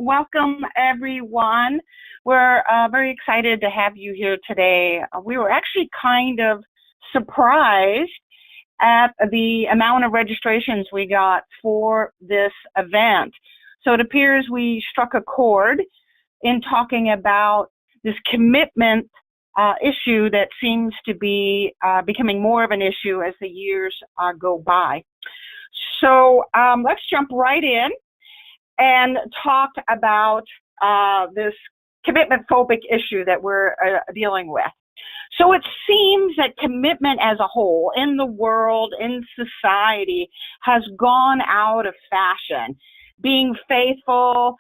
welcome everyone. We're very excited to have you here today. We were actually kind of surprised at the amount of registrations we got for this event. So it appears we struck a chord in talking about this commitment issue that seems to be becoming more of an issue as the years go by. So let's jump right in and talk about this commitment phobic issue that we're dealing with. So it seems that commitment as a whole in the world, in society, has gone out of fashion. Being faithful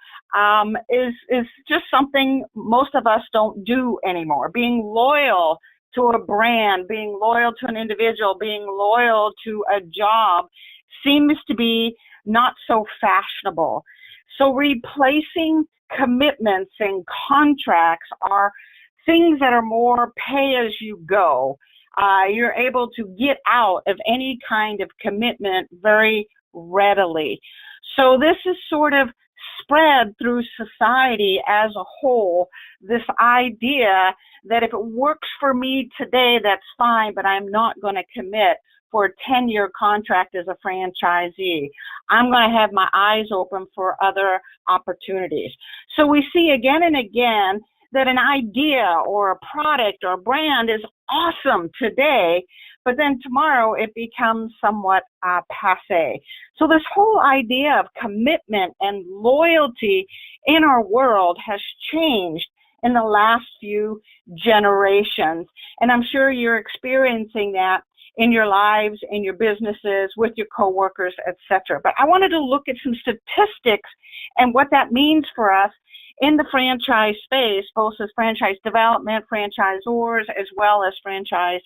is just something most of us don't do anymore. Being loyal to a brand, being loyal to an individual, being loyal to a job seems to be not so fashionable. So replacing commitments and contracts are things that are more pay as you go. You're able to get out of any kind of commitment very readily. So this is sort of spread through society as a whole, this idea that if it works for me today, that's fine, but I'm not going to commit for a 10-year contract as a franchisee. I'm going to have my eyes open for other opportunities. So we see again and again that an idea or a product or a brand is awesome today, but then tomorrow it becomes somewhat passé. So this whole idea of commitment and loyalty in our world has changed in the last few generations. And I'm sure you're experiencing that in your lives, in your businesses, with your coworkers, etc. But I wanted to look at some statistics and what that means for us in the franchise space, both as franchise development, franchisors, as well as franchise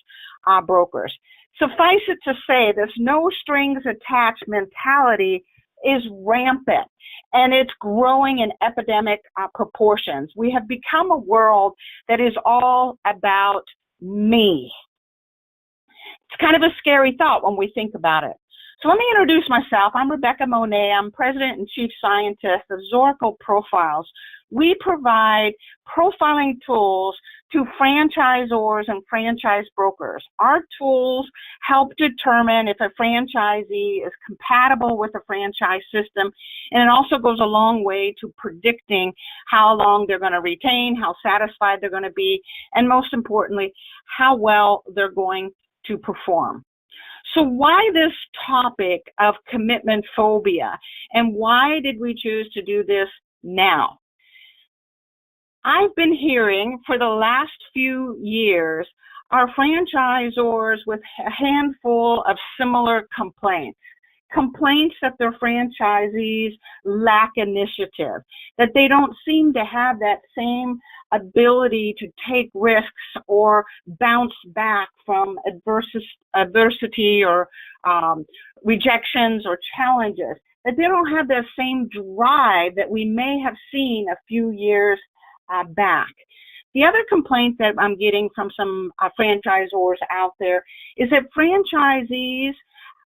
brokers. Suffice it to say, this no strings attached mentality is rampant, and it's growing in epidemic proportions. We have become a world that is all about me. It's kind of a scary thought when we think about it. So let me introduce myself. I'm Rebecca Monet. I'm President and Chief Scientist of Zorco Profiles. We provide profiling tools to franchisors and franchise brokers. Our tools help determine if a franchisee is compatible with a franchise system, and it also goes a long way to predicting how long they're going to retain, how satisfied they're going to be, and most importantly, how well they're going to perform. So why this topic of commitment phobia, and why did we choose to do this now? I've been hearing for the last few years our franchisors with a handful of similar complaints that their franchisees lack initiative, that they don't seem to have that same ability to take risks or bounce back from adversity or rejections or challenges, that they don't have that same drive that we may have seen a few years back. The other complaint that I'm getting from some franchisors out there is that franchisees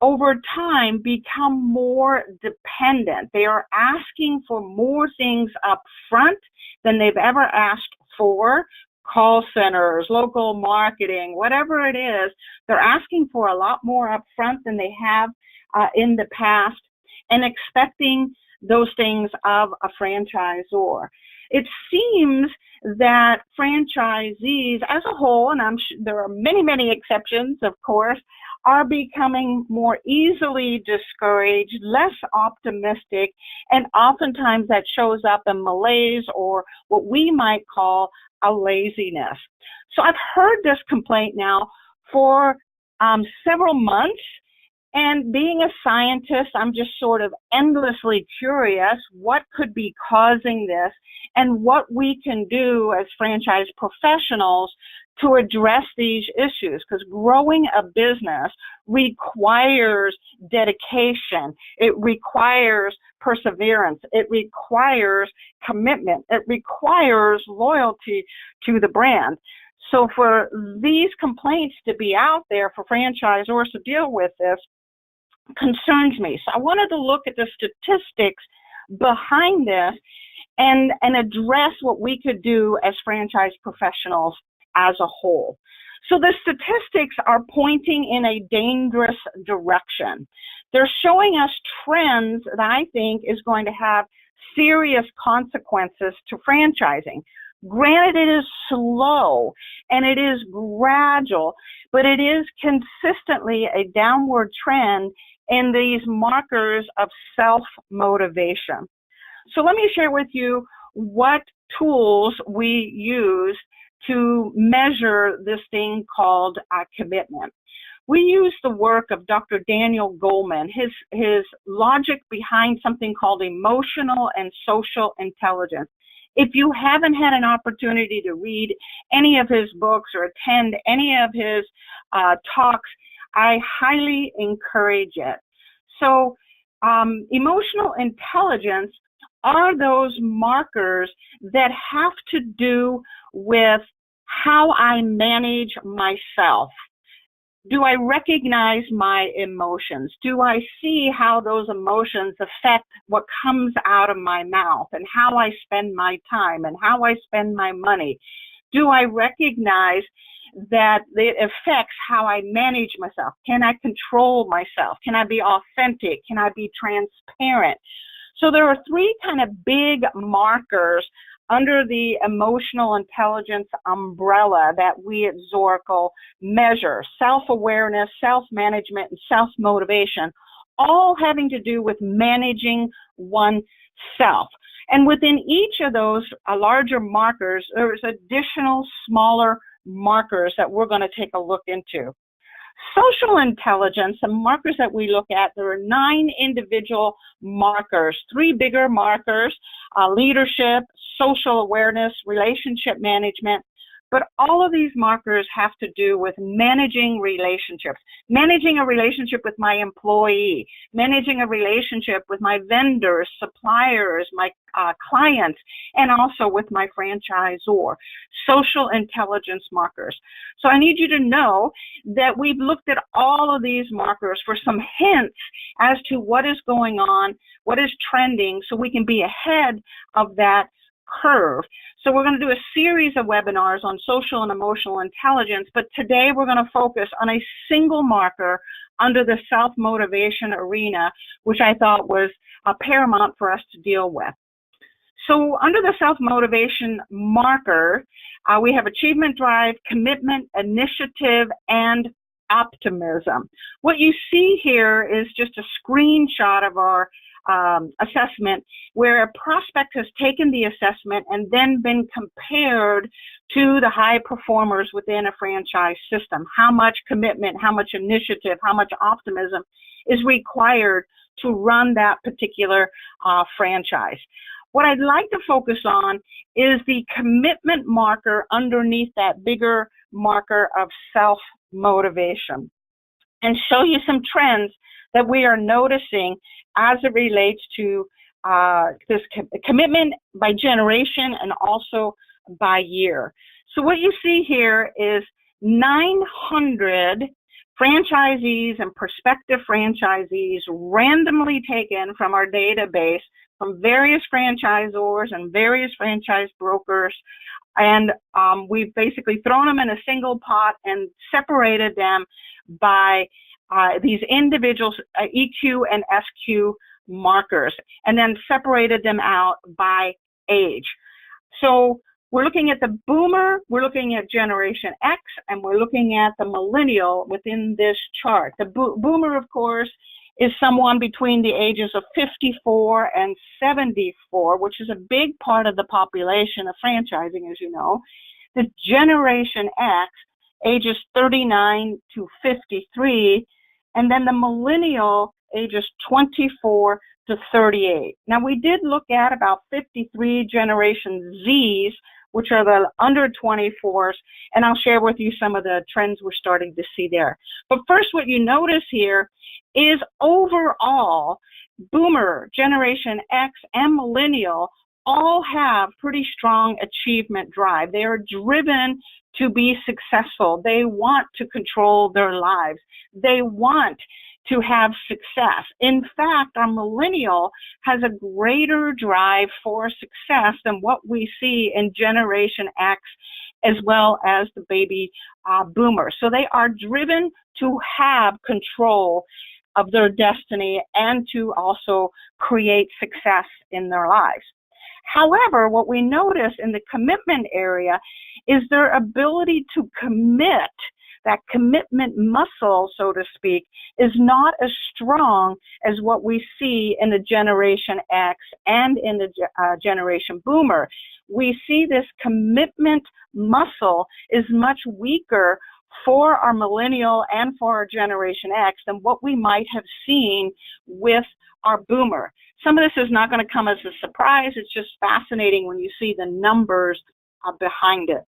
over time become more dependent. They are asking for more things up front than they've ever asked for. Call centers, local marketing, whatever it is, they're asking for a lot more up front than they have in the past, and expecting those things of a franchisor. It seems that franchisees as a whole, and I'm sure there are many, many exceptions, of course, are becoming more easily discouraged, less optimistic, and oftentimes that shows up in malaise or what we might call a laziness. So I've heard this complaint now for several months, and being a scientist, I'm just sort of endlessly curious what could be causing this and what we can do as franchise professionals to address these issues, because growing a business requires dedication, it requires perseverance, it requires commitment, it requires loyalty to the brand. So for these complaints to be out there for franchisors to deal with this concerns me. So I wanted to look at the statistics behind this and address what we could do as franchise professionals as a whole. So the statistics are pointing in a dangerous direction. They're showing us trends that I think is going to have serious consequences to franchising. Granted, it is slow and it is gradual, but it is consistently a downward trend in these markers of self-motivation. So let me share with you what tools we use to measure this thing called commitment. We use the work of Dr. Daniel Goleman, his logic behind something called emotional and social intelligence. If you haven't had an opportunity to read any of his books or attend any of his talks, I highly encourage it. So emotional intelligence are those markers that have to do with how I manage myself. Do I recognize my emotions? Do I see how those emotions affect what comes out of my mouth and how I spend my time and how I spend my money? Do I recognize that it affects how I manage myself? Can I control myself? Can I be authentic? Can I be transparent? So there are three kind of big markers under the emotional intelligence umbrella that we at Zoracle measure: self-awareness, self-management, and self-motivation, all having to do with managing oneself. And within each of those larger markers, there's additional smaller markers that we're going to take a look into. Social intelligence, the markers that we look at, there are 9 individual markers, 3 bigger markers: leadership, social awareness, relationship management. But all of these markers have to do with managing relationships, managing a relationship with my employee, managing a relationship with my vendors, suppliers, my clients, and also with my franchisor. Social intelligence markers. So I need you to know that we've looked at all of these markers for some hints as to what is going on, what is trending, so we can be ahead of that curve. So we're going to do a series of webinars on social and emotional intelligence, but today we're going to focus on a single marker under the self-motivation arena, which I thought was paramount for us to deal with. So under the self-motivation marker, we have achievement drive, commitment, initiative, and optimism. What you see here is just a screenshot of our assessment, where a prospect has taken the assessment and then been compared to the high performers within a franchise system. How much commitment, how much initiative, how much optimism is required to run that particular franchise. What I'd like to focus on is the commitment marker underneath that bigger marker of self-motivation, and show you some trends that we are noticing as it relates to this commitment by generation and also by year. So what you see here is 900 franchisees and prospective franchisees randomly taken from our database from various franchisors and various franchise brokers. And we've basically thrown them in a single pot and separated them by these individual EQ and SQ markers, and then separated them out by age. So we're looking at the boomer, we're looking at Generation X, and we're looking at the millennial within this chart. The boomer, of course, is someone between the ages of 54 and 74, which is a big part of the population of franchising, as you know. The Generation X, ages 39 to 53, and then the millennial, ages 24 to 38. Now, we did look at about 53 Generation Zs, which are the under 24s, and I'll share with you some of the trends we're starting to see there. But first, what you notice here is overall, Boomer, Generation X, and Millennial all have pretty strong achievement drive. They are driven to be successful. They want to control their lives. They want to have success. In fact, our millennial has a greater drive for success than what we see in Generation X as well as the baby boomer. So they are driven to have control of their destiny and to also create success in their lives. However, what we notice in the commitment area is their ability to commit, that commitment muscle, so to speak, is not as strong as what we see in the Generation X and in the Generation Boomer. We see this commitment muscle is much weaker for our millennial and for our Generation X than what we might have seen with our boomer. Some of this is not going to come as a surprise. It's just fascinating when you see the numbers behind it.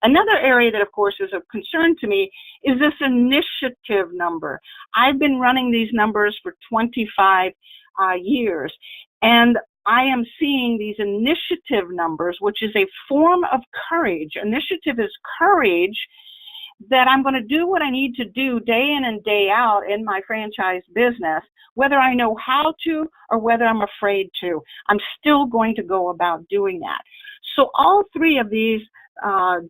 Another area that, of course, is of concern to me is this initiative number. I've been running these numbers for 25 years, and I am seeing these initiative numbers, which is a form of courage. Initiative is courage that I'm going to do what I need to do day in and day out in my franchise business, whether I know how to or whether I'm afraid to. I'm still going to go about doing that. So all three of these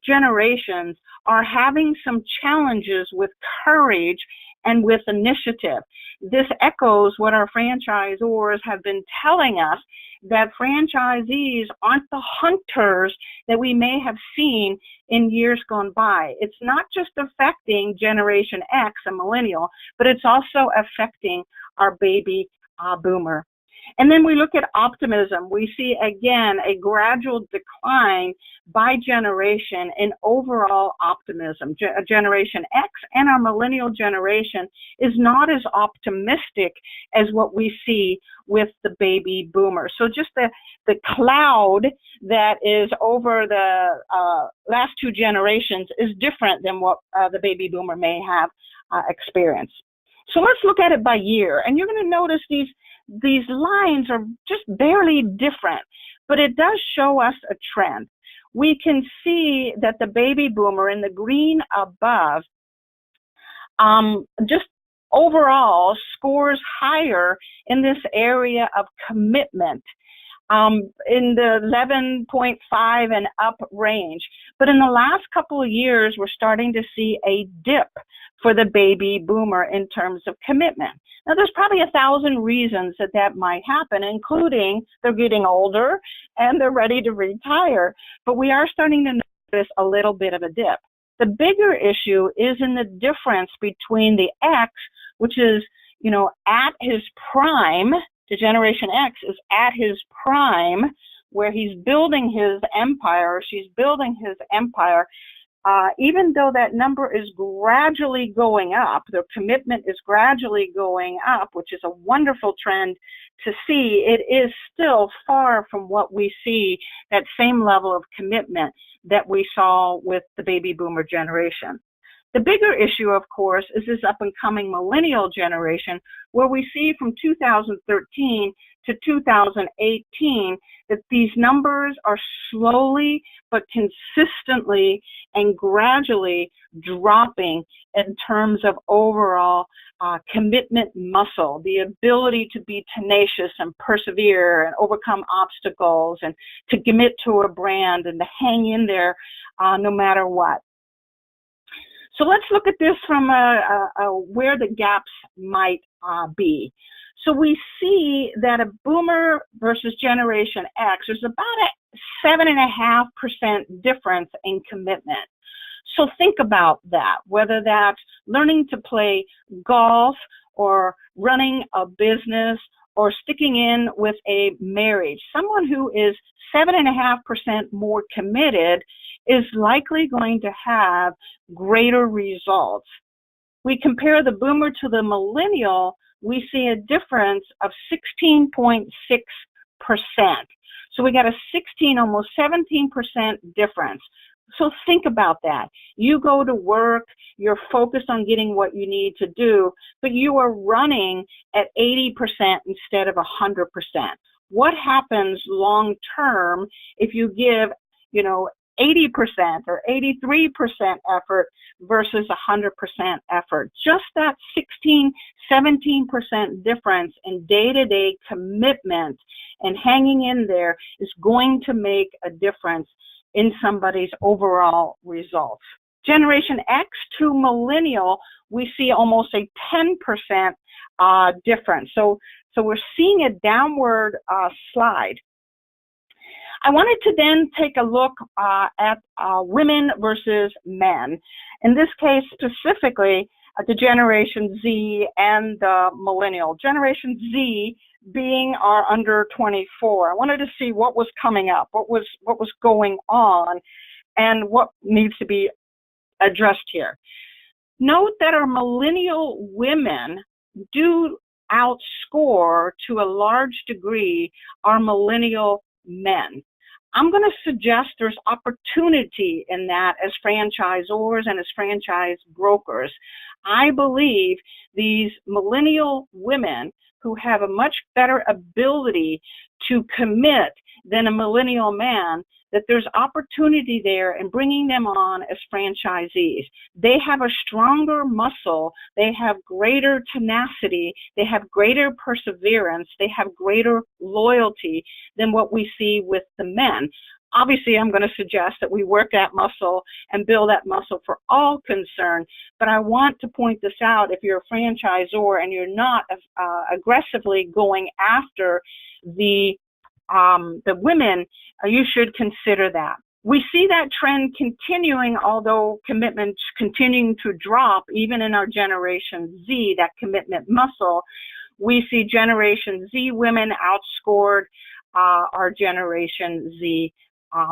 generations are having some challenges with courage and with initiative. This echoes what our franchisors have been telling us, that franchisees aren't the hunters that we may have seen in years gone by. It's not just affecting Generation X, a millennial, but it's also affecting our baby boomer. And then we look at optimism. We see, again, a gradual decline by generation in overall optimism. Generation X and our millennial generation is not as optimistic as what we see with the baby boomer. So just the cloud that is over the last two generations is different than what the baby boomer may have experienced. So let's look at it by year. And you're going to notice these lines are just barely different, but it does show us a trend. We can see that the baby boomer in the green above just overall scores higher in this area of commitment, in the 11.5 and up range. But in the last couple of years, we're starting to see a dip for the baby boomer in terms of commitment. Now, there's probably 1,000 reasons that might happen, including they're getting older and they're ready to retire. But we are starting to notice a little bit of a dip. The bigger issue is in the difference between the X, which is, at his prime. The Generation X is at his prime, where he's building his empire, she's building his empire. Even though that number is gradually going up, the commitment is gradually going up, which is a wonderful trend to see, it is still far from what we see, that same level of commitment that we saw with the baby boomer generation. The bigger issue, of course, is this up-and-coming millennial generation, where we see from 2013 to 2018 that these numbers are slowly but consistently and gradually dropping in terms of overall commitment muscle, the ability to be tenacious and persevere and overcome obstacles and to commit to a brand and to hang in there no matter what. So let's look at this from where the gaps might be. So we see that a boomer versus Generation X, there's about a 7.5% difference in commitment. So think about that, whether that's learning to play golf or running a business or sticking in with a marriage. Someone who is 7.5% more committed is likely going to have greater results. We compare the boomer to the millennial, we see a difference of 16.6%. So we got a 16, almost 17% difference. So think about that. You go to work, you're focused on getting what you need to do, but you are running at 80% instead of 100%. What happens long term if you give, 80% or 83% effort versus 100% effort. Just that 17% difference in day-to-day commitment and hanging in there is going to make a difference in somebody's overall results. Generation X to millennial, we see almost a 10% difference. So we're seeing a downward slide. I wanted to then take a look at women versus men. In this case, specifically, the Generation Z and the millennial. Generation Z being our under 24. I wanted to see what was coming up, what was going on, and what needs to be addressed here. Note that our millennial women do outscore to a large degree our millennial men. I'm going to suggest there's opportunity in that as franchisors and as franchise brokers. I believe these millennial women who have a much better ability to commit than a millennial man, that there's opportunity there in bringing them on as franchisees. They have a stronger muscle, they have greater tenacity, they have greater perseverance, they have greater loyalty than what we see with the men. Obviously, I'm going to suggest that we work that muscle and build that muscle for all concerned, but I want to point this out. If you're a franchisor and you're not aggressively going after the women, you should consider that. We see that trend continuing, although commitments continuing to drop, even in our Generation Z, that commitment muscle. We see Generation Z women outscored our Generation Z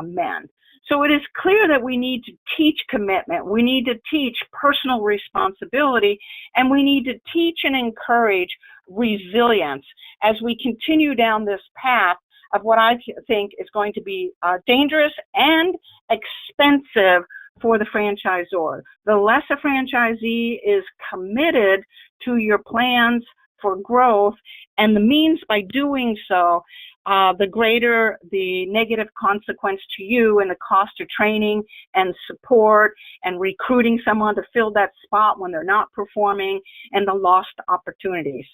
men. So it is clear that we need to teach commitment, we need to teach personal responsibility, and we need to teach and encourage resilience as we continue down this path of what I think is going to be dangerous and expensive for the franchisor. The less a franchisee is committed to your plans for growth, and the means by doing so, the greater the negative consequence to you and the cost of training and support and recruiting someone to fill that spot when they're not performing, and the lost opportunities.